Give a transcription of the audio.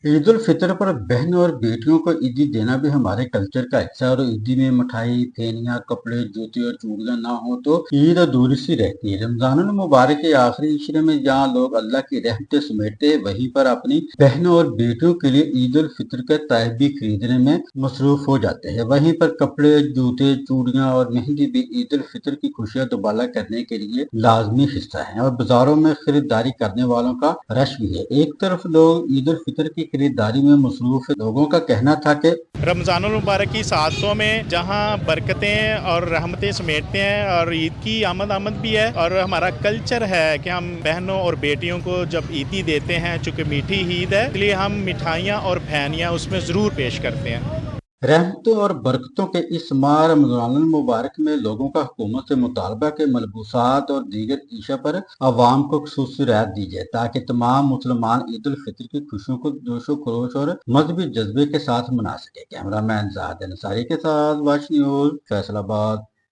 ईद उल फितर पर बहन और बेटियों को ईदी देना भी हमारे कल्चर का हिस्सा है और ईदी में मिठाई, फेनियां, कपड़े, जूते और चूड़ियां ना हो तो ईद अधूरी सी रहती है। रमजानुल मुबारक के आखिरी इशरे में जहाँ लोग अल्लाह की रहमतें समेटते हैं, वहीं पर अपनी बहनों और बेटियों के लिए ईद उल फितर के तहफी खरीदने में मसरूफ हो जाते हैं। वहीं पर कपड़े, जूते, चूड़ियां और मेहंदी भी ईद उल फितर की खुशियां दोबारा करने के लिए लाजमी हिस्सा है और बाजारों में खरीदारी करने वालों का रश भी है। एक तरफ लोग ईद उल फितर की खरीदारी में मसरूफ है। लोगों का कहना था कि रमज़ानुल मुबारक की सातों में जहाँ बरकतें और रहमतें समेटते हैं और ईद की आमद भी है और हमारा कल्चर है कि हम बहनों और बेटियों को जब ईदी देते हैं, चूँकि मीठी ईद है इसलिए हम मिठाइयाँ और फैनियाँ उसमें ज़रूर पेश करते हैं। रहमतों और बरकतों के इस माह रमज़ानुल मुबारक में लोगों का हुकूमत से मुतालबा के मलबूसात और दीगर इशा पर अवाम को खसूसी रियायत दी जाए ताकि तमाम मुसलमान ईद उल फितर की खुशियों को जोशो खरोश और मजहबी जज्बे के साथ मना सके। कैमरा मैन जाहिद अंसारी के साथ वाच न्यूज फैसलाबाद।